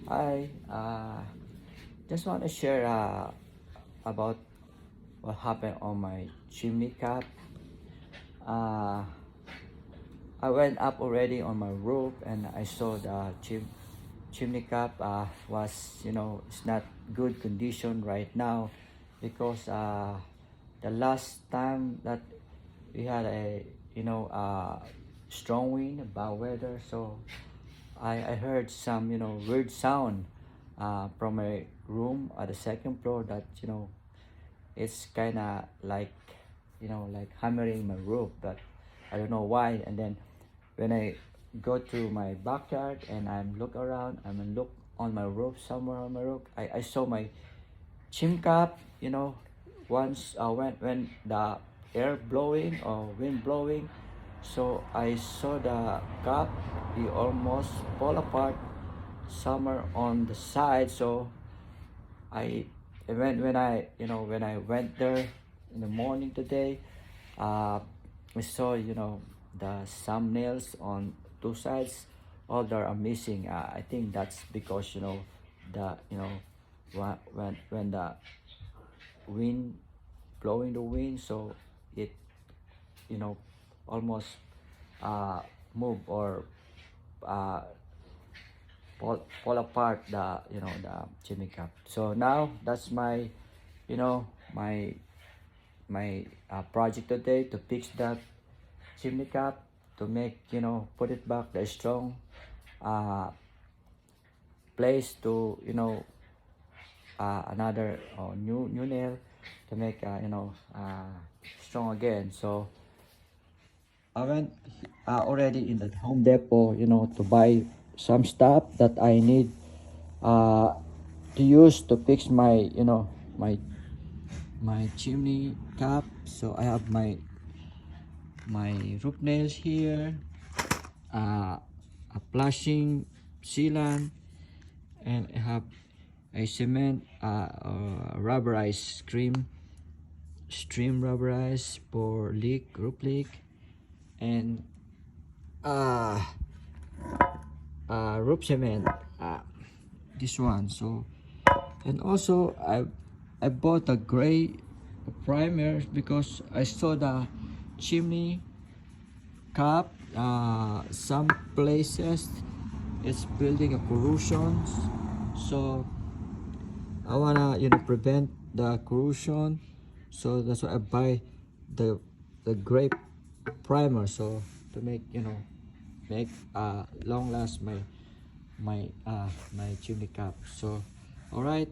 Hi, just want to share about what happened on my chimney cap. Uh, I went up already on my roof and I saw the chimney cap was, it's not good condition right now because the last time that we had a, strong wind, bad weather, so I heard some, weird sound from a room at the second floor that, it's kind of like, like hammering my roof, but I don't know why. And then when I go to my backyard and I'm look around, I'm look on my roof, somewhere on my roof, I saw my chim cap, once when the air blowing or wind blowing, so I saw the cap, it almost fall apart somewhere on the side. So I when I when I went there in the morning today, I saw the some nails on two sides, all there are missing. I think that's because the when the wind blowing the wind, so it you know almost uh move or uh fall apart the the chimney cap. So now that's my you know my project today, to fix that chimney cap, to make put it back the strong uh place, to another new nail, to make strong again. So I went already in the Home Depot, to buy some stuff that I need uh, to use to fix my, my chimney cap. So I have my roof nails here, a flashing sealant, and I have a cement rubberized stream rubberized for roof leak, and uh, roof cement, this one. So, and also I bought a gray primer because I saw the chimney cap, some places it's building a corrosion. So I wanna prevent the corrosion, so that's why I buy the gray primer, so to make make long last my chimney cap. So all right,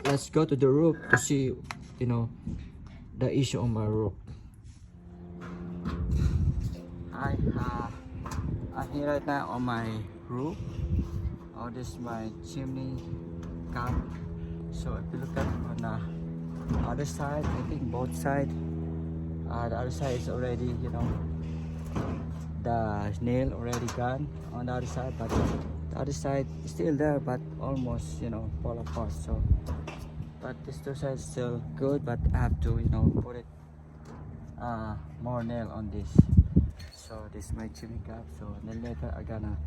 let's go to the roof to see the issue on my roof. Hi, I'm here right now on my roof. Oh, this is my chimney cap. So if you look at on the other side, I think both sides, the other side is already the nail already gone on the other side, but the other side is still there, but almost fall apart. So but this two sides still good, but I have to put it more nail on this. So this is my chimney cap. So then later I gonna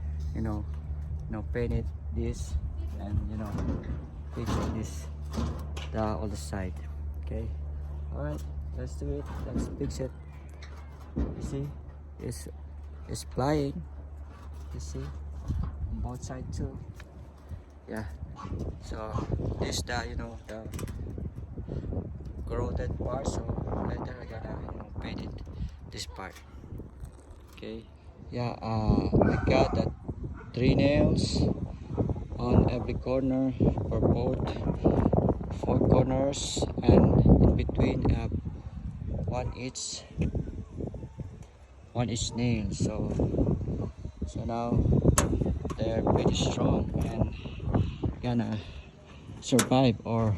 paint it this, and fix this the other side. Okay, all right, let's do it. Let's fix it. You see, it's flying. You see, on both sides too. Yeah. So this the the corroded part. So later I gonna paint it this part. Okay. Yeah. I got that 3 nails on every corner for both 4 corners, and in between one each nail. So now they're pretty strong and gonna survive or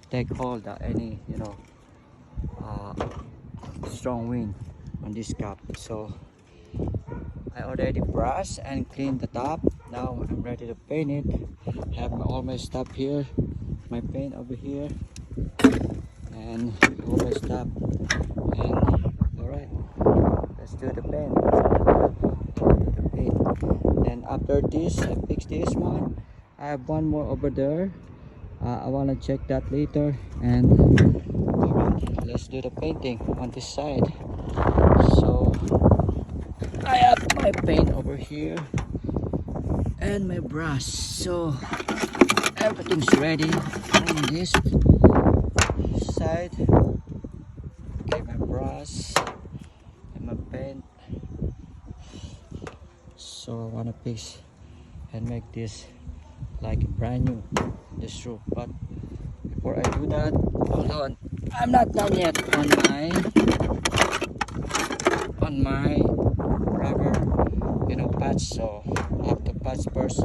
take hold of any uh, strong wind on this cap. So I already brushed and cleaned the top. Now I'm ready to paint it. Have all my stuff here, my paint over here, and all my stuff. And all right, let's do the paint. Let's do the paint. Then after this, I fix this one. I have one more over there. I want to check that later. And alright, let's do the painting on this side. So I have my paint over here and my brush. So everything's ready on this side. Okay, my brush and my paint. So I want to fix and make this like brand new, this roof. But before I do that, hold on, I'm not done yet on my rubber, patch. So I have to patch first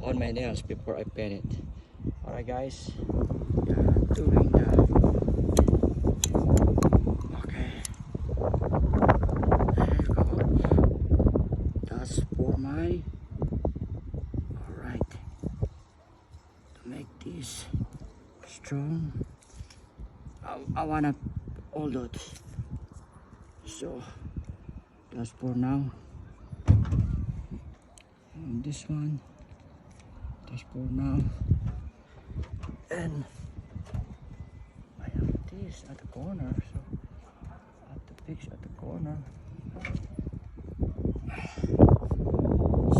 on my nails before I paint it. Alright guys, doing that. Okay, there you go. That's for my, alright, to make this strong, I wanna hold it. So that's for now. And this one, that's for now. And I have this at the corner, so I have to fix at the corner. So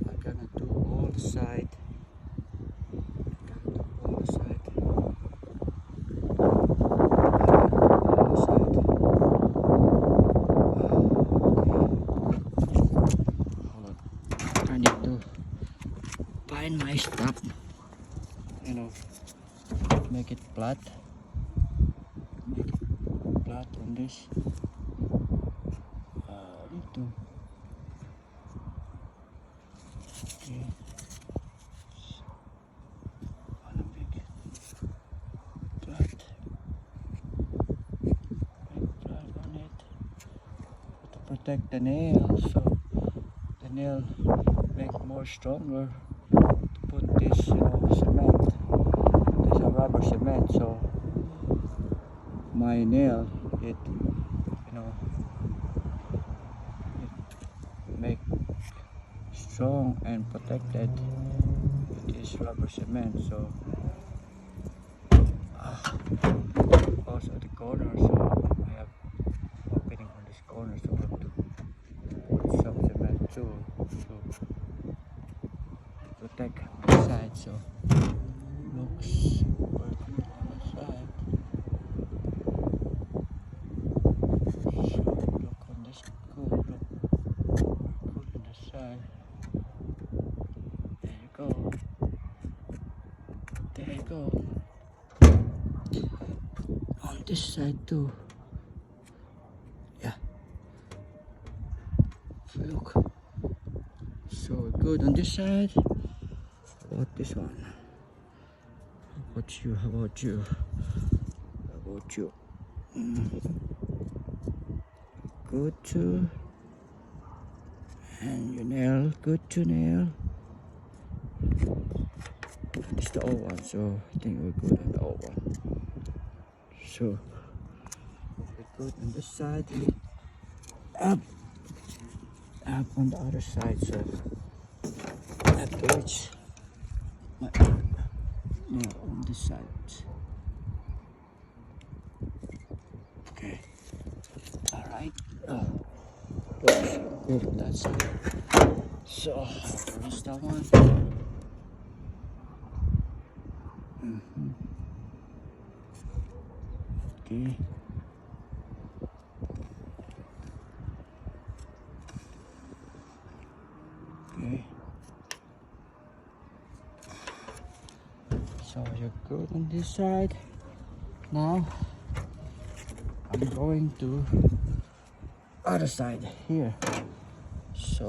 I'm gonna do all the side. I need to find my stuff, make it flat on this. Need to, okay, wanna make it flat on it to protect the nail, so the nail make more stronger. To put this, cement, this a rubber cement, so my nail, it make strong and protected with this rubber cement. So also the corner, so I have opening on this corner, so I have to put some cement too to protect the side. So looks working on the side. So look on this good, look good on the side. There you go. There you go. On this side too. Yeah. Look. So good on this side. How about this one? How about you? How about you? How about you? Good too. And your nail, good to nail. This is the old one, so I think we're good on the old one. So we're good on this side. Up on the other side, so I have to reach my nail on this side. Okay. Alright. Good on that side. So reach that one. Okay. Okay. So you're good on this side. Now I'm going to other side here. So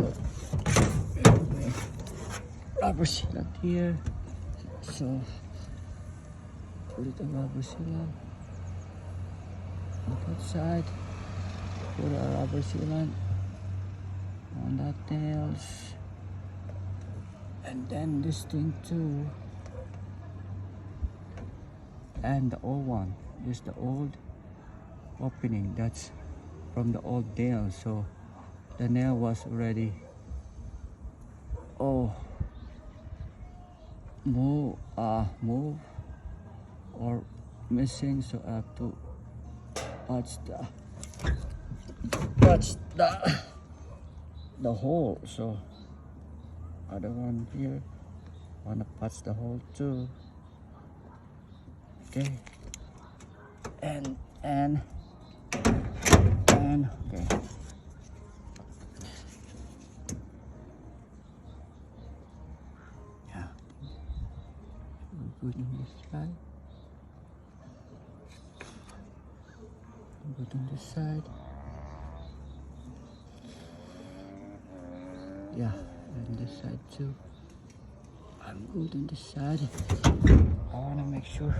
rubber sealant here. So put it on rubber sealant on that side. Put a rubber sealant on that nails, and then this thing too, and the old one. This is the old opening. That's from the old nail, so the nail was already move or missing, so I have to patch the hole. So other one here, wanna patch the hole too. Okay, and okay. Yeah, good on this side. Good on this side. Yeah, and this side too. I'm good on this side. I wanna make sure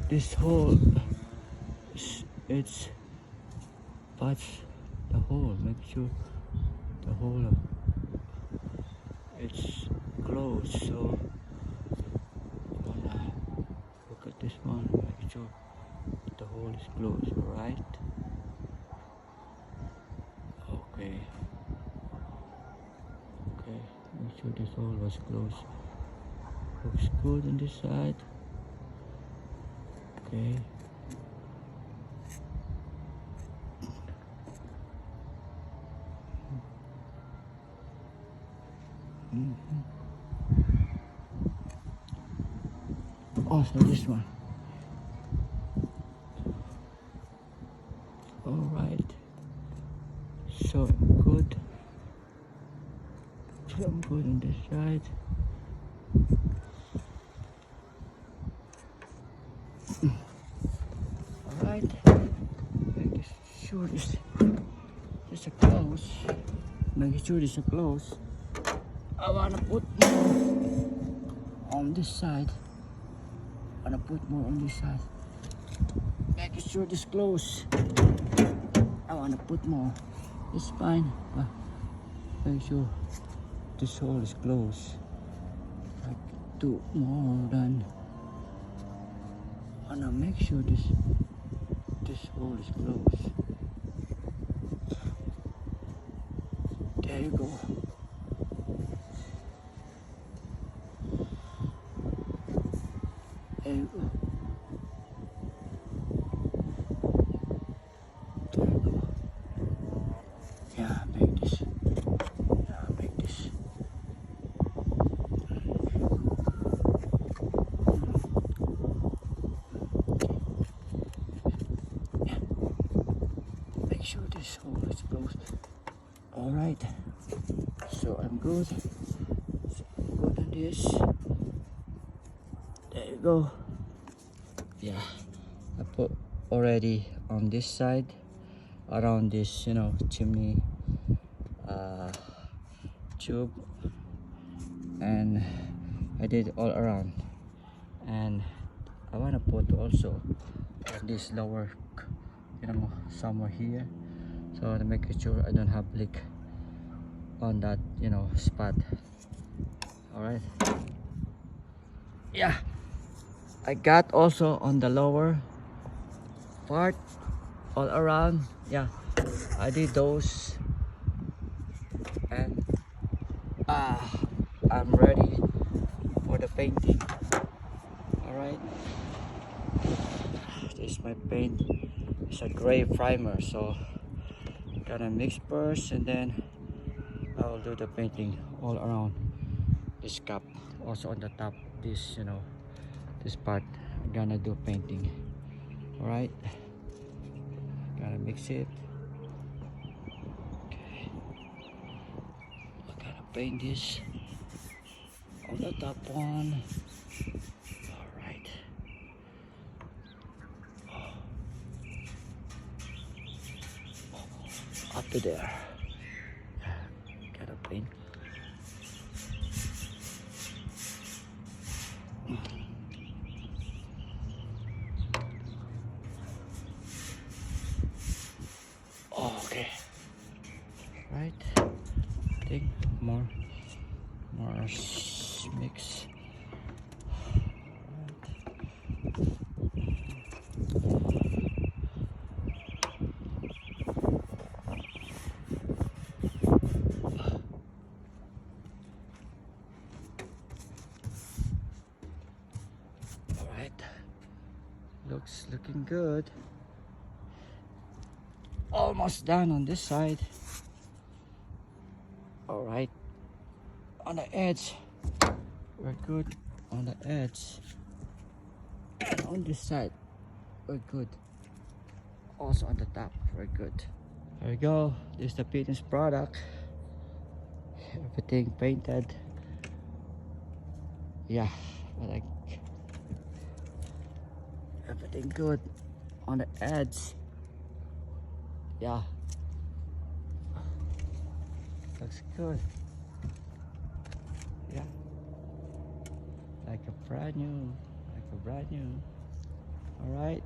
this hole it's patch the hole. Make sure the hole it's closed. So I wanna look at this one. Make sure the hole is closed. All right. Okay. Okay. Make sure this hole was closed. Looks good on this side. Okay. Also this one. All right. So I'm good. So I'm good on this side. All right. Make sure this is a close. Make sure this is close. I wanna put more on this side. I wanna put more on this side. Make sure this close. I wanna put more. It's fine. Make sure this hole is closed. Like do more than. I wanna make sure this hole is closed. There you go. There you go. There you go. Yeah, make this. Yeah, make this. Yeah. Make sure this hole is closed. All right. So I'm good. So I'm good on this. There you go. Yeah, I put already on this side around this, chimney tube, and I did all around, and I want to put also on this lower, somewhere here, so to make sure I don't have leak on that spot. All right. Yeah, I got also on the lower part all around. Yeah, I did those, and I'm ready for the painting. All right, this is my paint. It's a gray primer, so gonna mix first, and then I'll do the painting all around this cup, also on the top. This this part I'm gonna do painting. All right, gotta mix it. Okay, I'm gonna paint this on the top one. All right. Up to there. Gotta paint. Okay. Right. I think more mix. looking good. Almost done on this side. All right, on the edge we're good. On the edge and on this side we're good. Also on the top we're good. There we go. This is the finished product. Everything painted. Yeah, like everything good on the edge. Yeah, looks good. Yeah, like a brand new. All right.